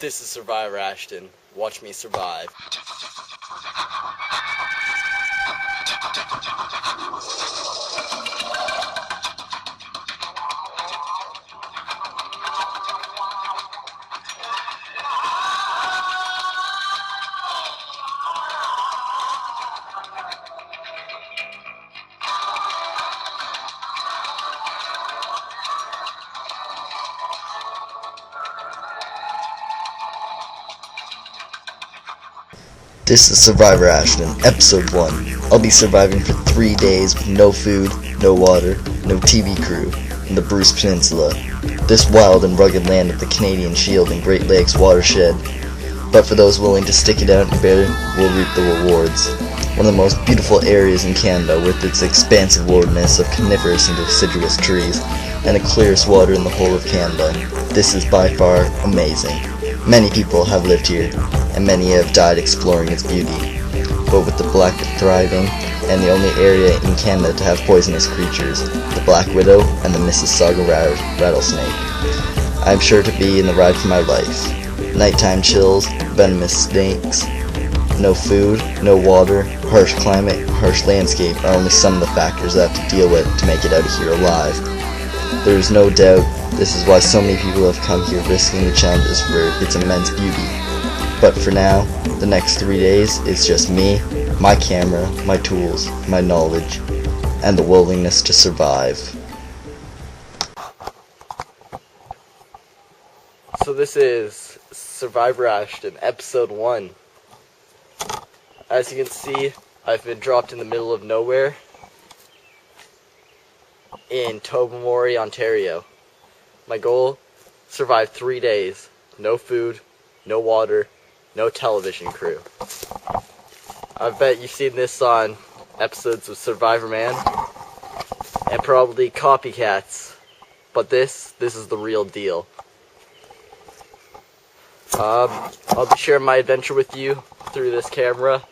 This is Survivor Ashton. Watch me survive. This is Survivor Ashton, Episode 1. I'll be surviving for 3 days with no food, no water, no TV crew, in the Bruce Peninsula, this wild and rugged land of the Canadian Shield and Great Lakes watershed. But for those willing to stick it out and bear it, will reap the rewards. One of the most beautiful areas in Canada, with its expansive wilderness of coniferous and deciduous trees, and the clearest water in the whole of Canada. This is by far amazing. Many people have lived here, and many have died exploring its beauty. But with the black thriving, and the only area in Canada to have poisonous creatures, the black widow and the Mississauga rattlesnake, I am sure to be in the ride for my life. Nighttime chills, venomous snakes, no food, no water, harsh climate, harsh landscape are only some of the factors I have to deal with to make it out of here alive. There is no doubt this is why so many people have come here risking the challenges for its immense beauty. But for now, the next 3 days, it's just me, my camera, my tools, my knowledge, and the willingness to survive. So this is Survivor Ashton, Episode 1. As you can see, I've been dropped in the middle of nowhere in Tobermory, Ontario. My goal, survive 3 days. No food, no water, no television crew. I bet you've seen this on episodes of Survivor Man, and probably copycats, but this is the real deal. I'll be sharing my adventure with you through this camera,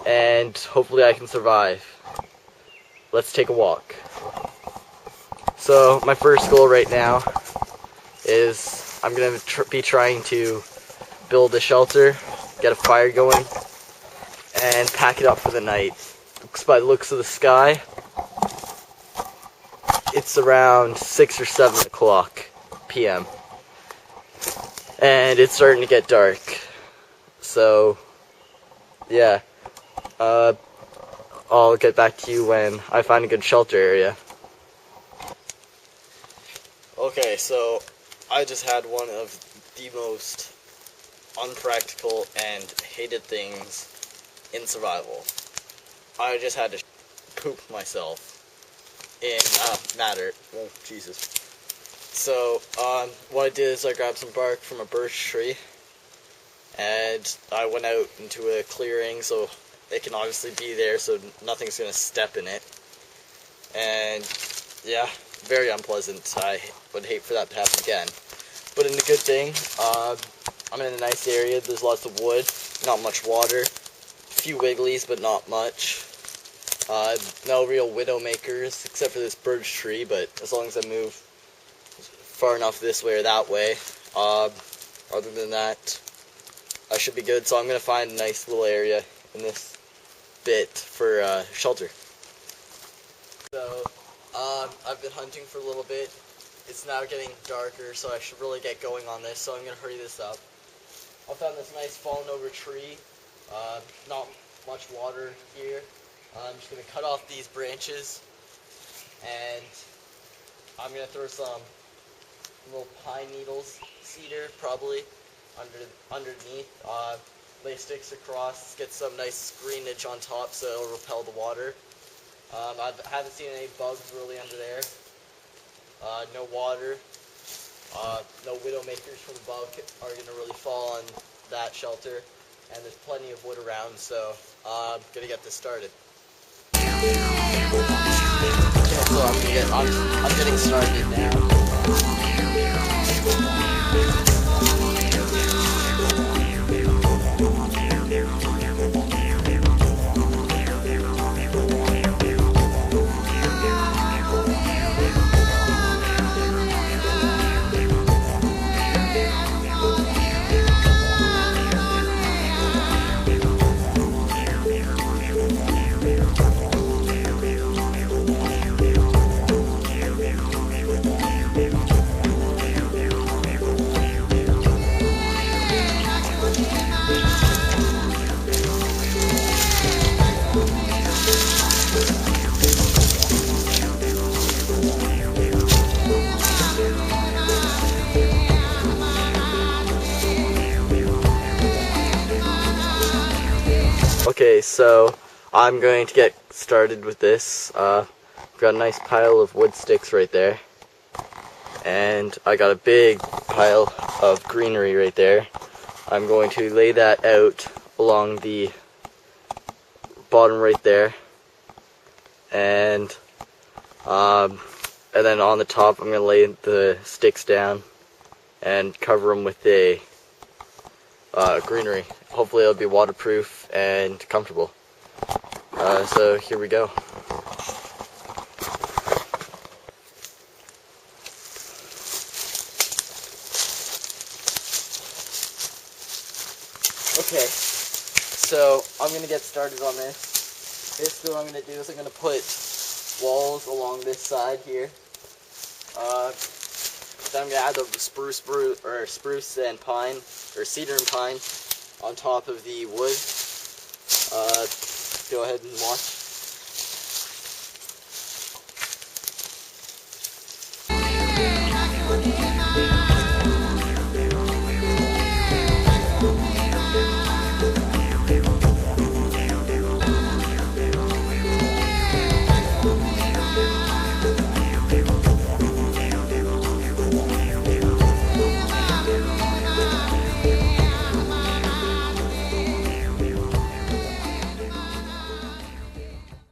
and hopefully I can survive. Let's take a walk. So my first goal right now is I'm going to be trying to build a shelter, get a fire going, and pack it up for the night. By the looks of the sky, it's around 6 or 7 o'clock p.m. and it's starting to get dark. So yeah, I'll get back to you when I find a good shelter area. Okay, so I just had one of the most unpractical and hated things in survival. I just had to poop myself in matter. Oh, Jesus. So, what I did is I grabbed some bark from a birch tree, and I went out into a clearing so it can obviously be there so nothing's going to step in it. And, yeah, very unpleasant. I would hate for that to happen again. But in the good thing, I'm in a nice area. There's lots of wood, not much water, a few wigglies, but not much. No real widow makers, except for this birch tree, but as long as I move far enough this way or that way, other than that, I should be good. So I'm going to find a nice little area in this bit for shelter. So, I've been hunting for a little bit. It's now getting darker, so I should really get going on this, so I'm going to hurry this up. I found this nice fallen over tree, not much water here. I'm just going to cut off these branches, and I'm going to throw some little pine needles, cedar probably, underneath, lay sticks across, get some nice screenage on top so it'll repel the water. I haven't seen any bugs really under there. No water. No widowmakers from above are going to really fall on that shelter. And there's plenty of wood around, so I'm going to get this started. Okay, so I'm getting started now. Okay, so I'm going to get started with this. I've got a nice pile of wood sticks right there. And I got a big pile of greenery right there. I'm going to lay that out along the bottom right there. And then on the top I'm going to lay the sticks down and cover them with the greenery. Hopefully it'll be waterproof and comfortable. So here we go. Okay, so I'm going to get started on this. Basically what I'm going to do is I'm going to put walls along this side here. Then I'm going to add the spruce and pine, or cedar and pine on top of the wood. Go ahead and watch.